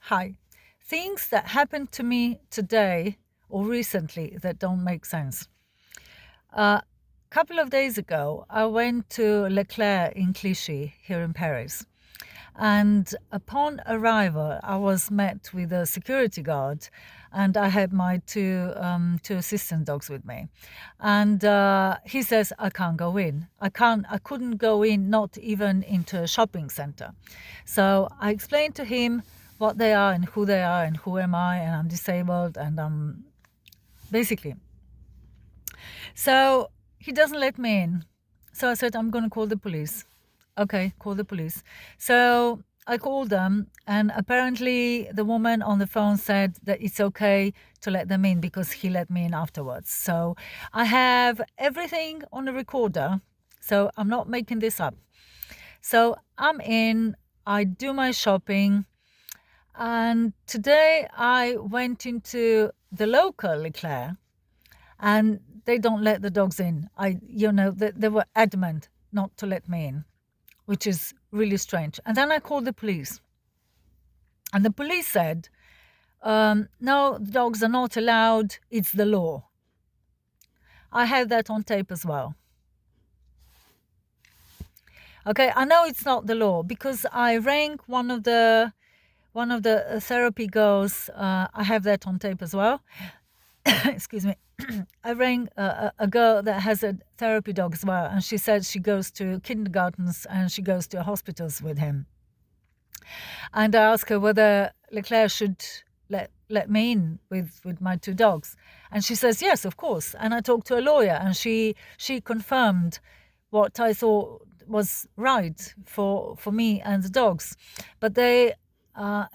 Hi. Things that happened to me today or recently that don't make sense. A couple of days ago, I went to Leclerc in Clichy here in Paris. And upon arrival, I was met with a security guard, and I had my two assistant dogs with me. And he says I can't go in. I couldn't go in, not even into a shopping center. So I explained to him what they are and who am I, and I'm disabled, and I'm basically. So he doesn't let me in. So I said, I'm going to call the police. Okay, call the police. So I called them, and apparently the woman on the phone said that it's okay to let them in because he let me in afterwards. So I have everything on the recorder, so I'm not making this up. So I'm in, I do my shopping, and today I went into the local Leclerc, and they don't let the dogs in. They were adamant not to let me in, which is really strange. And then I called the police, and the police said, no, the dogs are not allowed. It's the law. I have that on tape as well. Okay, I know it's not the law because I rang one of the therapy girls. I have that on tape as well. Excuse me. I rang a girl that has a therapy dog as well, and she said she goes to kindergartens and she goes to hospitals with him. And I asked her whether Leclerc should let me in with my two dogs. And she says, yes, of course. And I talked to a lawyer, and she confirmed what I thought was right for me and the dogs. But they,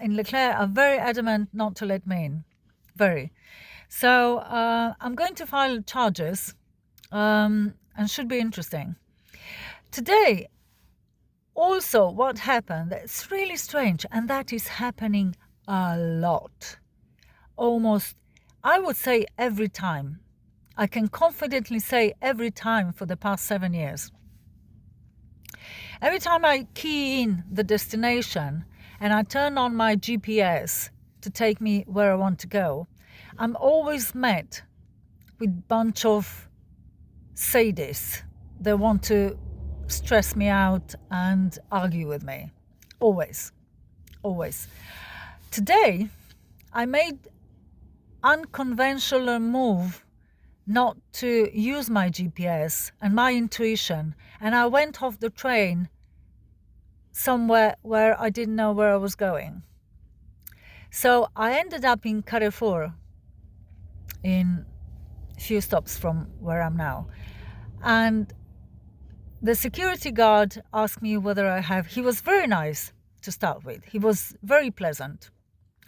in Leclerc, are very adamant not to let me in. Very. So I'm going to file charges, and should be interesting. Today, also, what happened, that's really strange, and that is happening a lot. Almost, I would say every time. I can confidently say every time for the past 7 years. Every time I key in the destination and I turn on my GPS to take me where I want to go, I'm always met with a bunch of sadists. They want to stress me out and argue with me. Always. Today, I made unconventional move not to use my GPS and my intuition, and I went off the train somewhere where I didn't know where I was going. So I ended up in Carrefour, in a few stops from where I'm now. And the security guard asked me whether I have. He was very nice to start with. He was very pleasant.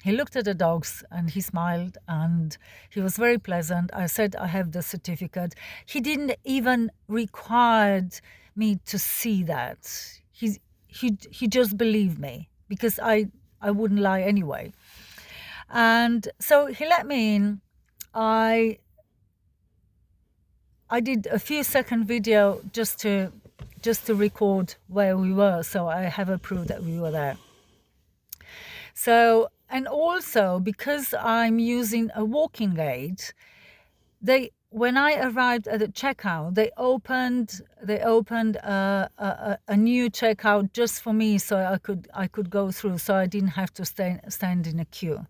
He looked at the dogs and he smiled and he was very pleasant. I said I have the certificate. He didn't even require me to see that. He just believed me because I wouldn't lie anyway. And so he let me in. I did a few second video just to record where we were, so I have a proof that we were there. So, and also because I'm using a walking aid, when I arrived at the checkout, they opened a new checkout just for me, so I could go through, so I didn't have to stand in a queue.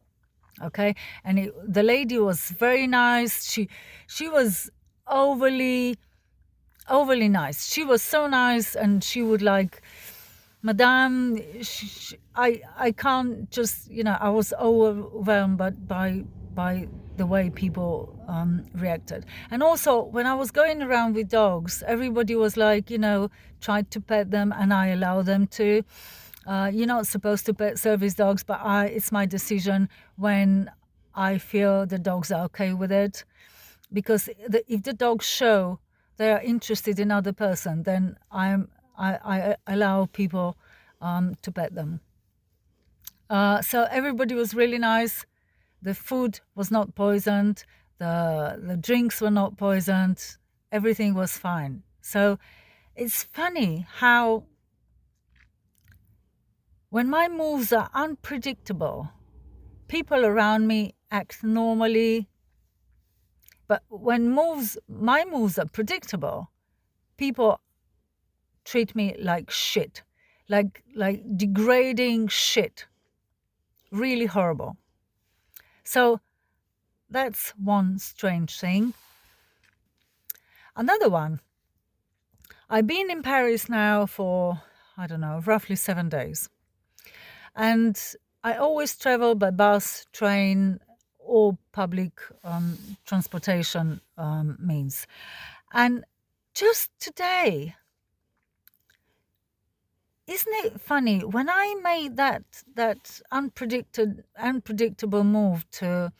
Okay, and the lady was very nice. She was overly nice. She was so nice, and she would like, Madame, I can't just, I was overwhelmed by the way people reacted. And also, when I was going around with dogs, everybody was like, tried to pet them, and I allow them to. You're not supposed to pet service dogs, but it's my decision when I feel the dogs are okay with it. Because if the dogs show they are interested in other person, then I allow people to pet them. So everybody was really nice. The food was not poisoned. The drinks were not poisoned. Everything was fine. So it's funny how when my moves are unpredictable, People around me act normally. But when my moves are predictable, people treat me like shit, like degrading shit. Really horrible. So that's one strange thing. Another one, I've been in Paris now for, I don't know, roughly 7 days. And I always travel by bus, train, or public transportation means. And just today, isn't it funny, when I made that unpredictable move to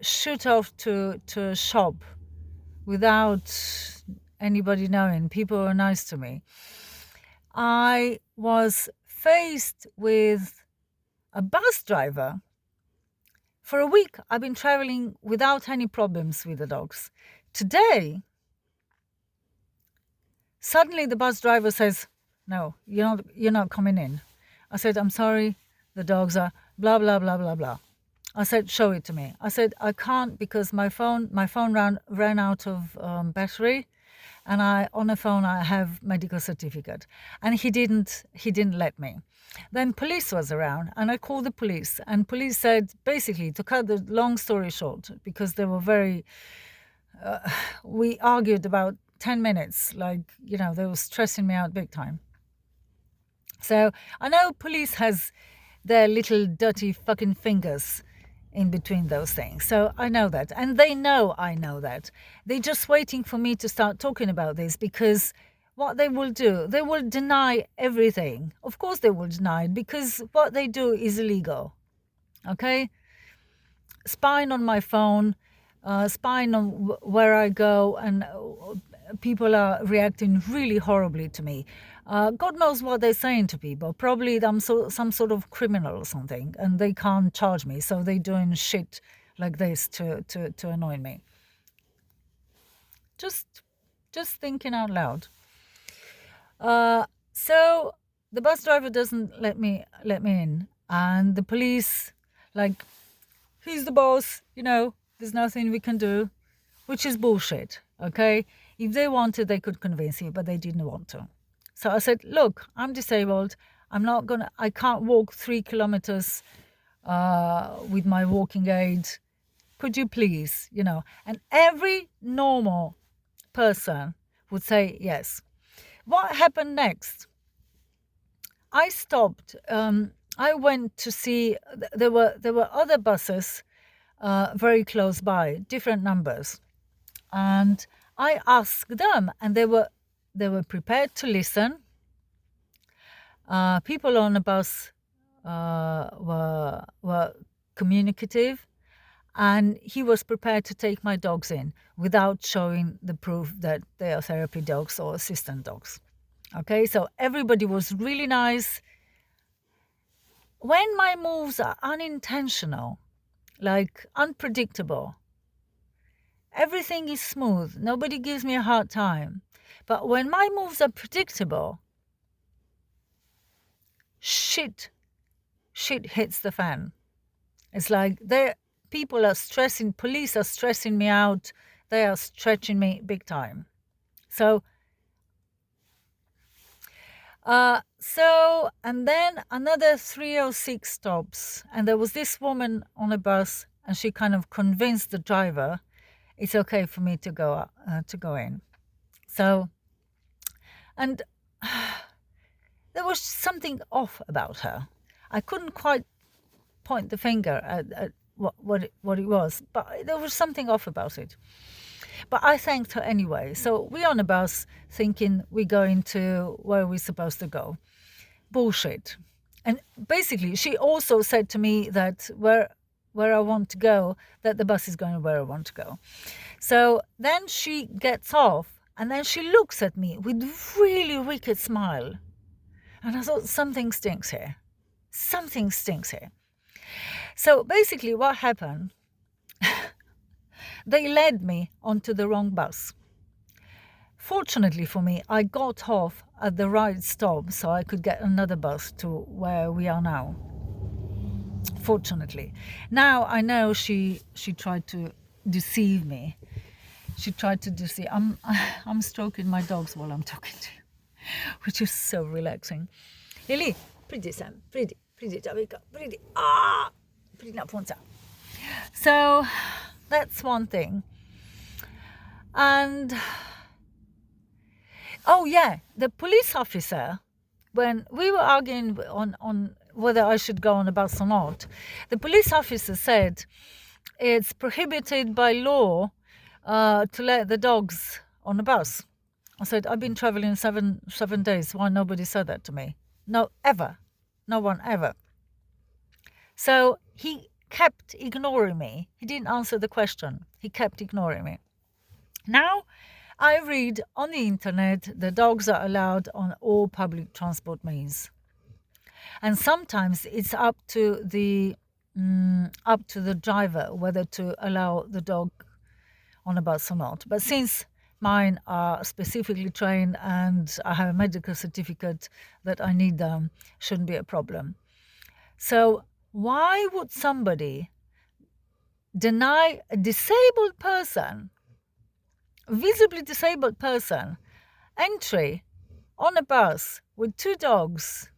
shoot off to a shop without anybody knowing, people were nice to me, I was faced with a bus driver. For a week, I've been traveling without any problems with the dogs. Today, suddenly the bus driver says, "No, you're not coming in." I said, "I'm sorry, the dogs are blah, blah, blah, blah, blah." I said, "Show it to me." I said, "I can't because my phone ran out of battery, and on the phone I have medical certificate." And he didn't let me. Then police was around, and I called the police, and police said, basically, to cut the long story short, because they were very, we argued about 10 minutes, like, they were stressing me out big time. So I know police has their little dirty fucking fingers in between those things. So I know that. And they know I know that. They're just waiting for me to start talking about this, because what they will do, they will deny everything. Of course they will deny it, because what they do is illegal. Okay? Spying on my phone, spying on where I go, and people are reacting really horribly to me. God knows what they're saying to people. Probably I'm some sort of criminal or something, and they can't charge me, so they're doing shit like this to annoy me. Just thinking out loud. So the bus driver doesn't let me in, and the police, like, he's the boss, there's nothing we can do, which is bullshit. Okay, if they wanted, they could convince me, but they didn't want to. So I said, "Look, I'm disabled. I can't walk 3 kilometers with my walking aid. Could you please, And every normal person would say yes. What happened next? I stopped. I went to see, there were other buses very close by, different numbers. And I asked them, and they were prepared to listen. People on the bus were communicative, and he was prepared to take my dogs in without showing the proof that they are therapy dogs or assistant dogs. Okay, so everybody was really nice. When my moves are unintentional, like unpredictable, everything is smooth. Nobody gives me a hard time. But when my moves are predictable, shit hits the fan. It's like people are stressing, police are stressing me out. They are stretching me big time. So, and then another 306 stops, and there was this woman on a bus, and she kind of convinced the driver it's okay for me to go in. So, and there was something off about her. I couldn't quite point the finger at what it was, but there was something off about it. But I thanked her anyway. So we're on a bus thinking we're going to where we're supposed to go. Bullshit. And basically, she also said to me that where I want to go, that the bus is going where I want to go. So then she gets off, and then she looks at me with really wicked smile. And I thought, something stinks here. Something stinks here. So basically what happened, they led me onto the wrong bus. Fortunately for me, I got off at the right stop so I could get another bus to where we are now. fortunately. Now I know she tried to deceive me. She tried to deceive. I'm stroking my dogs while I'm talking to you, which is so relaxing. Lily, pretty Sam, pretty Javika, pretty pretty Napunza. So that's one thing. And oh yeah, the police officer, when we were arguing on whether I should go on a bus or not, the police officer said it's prohibited by law to let the dogs on the bus. I said, I've been traveling seven days. Why nobody said that to me? No, ever. No one ever. So he kept ignoring me. He didn't answer the question. He kept ignoring me. Now, I read on the internet the dogs are allowed on all public transport means. And sometimes it's up to the driver whether to allow the dog on a bus or not. But since mine are specifically trained and I have a medical certificate that I need them, shouldn't be a problem. So why would somebody deny a disabled person, visibly disabled person, entry on a bus with two dogs,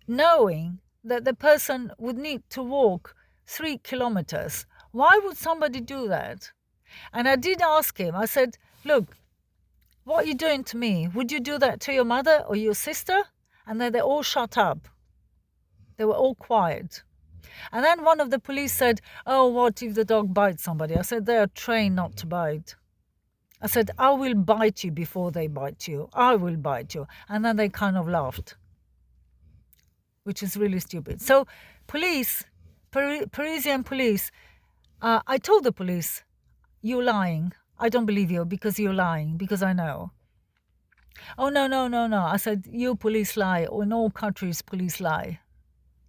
knowing that the person would need to walk 3 kilometers? Why would somebody do that? And I did ask him, I said, look, what are you doing to me? Would you do that to your mother or your sister? And then they all shut up. They were all quiet. And then one of the police said, oh, what if the dog bites somebody? I said, they are trained not to bite. I said, I will bite you before they bite you. I will bite you. And then they kind of laughed, which is really stupid. So police, Parisian police, I told the police, you're lying. I don't believe you because you're lying, because I know. Oh, no. I said, you police lie. In all countries, police lie.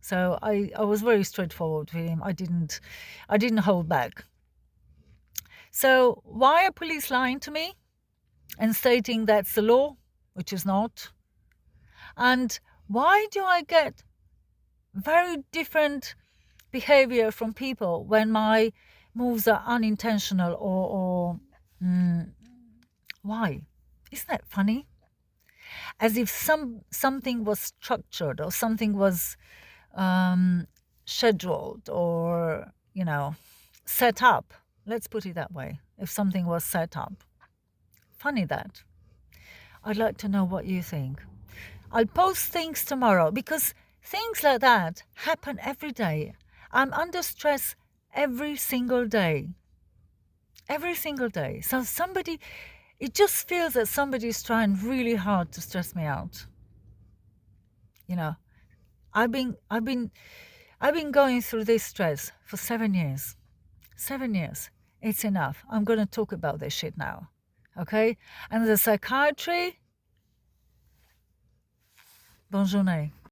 So I was very straightforward with him. I didn't hold back. So why are police lying to me and stating that's the law, which is not? And why do I get very different behavior from people when my moves are unintentional or why? Isn't that funny? As if something was structured or something was scheduled or, set up. Let's put it that way. If something was set up. Funny that. I'd like to know what you think. I'll post things tomorrow because things like that happen every day. I'm under stress every single day. Every single day. So it just feels that somebody's trying really hard to stress me out. I've been going through this stress for 7 years. 7 years. It's enough. I'm going to talk about this shit now. Okay? And the psychiatry, bonne journée.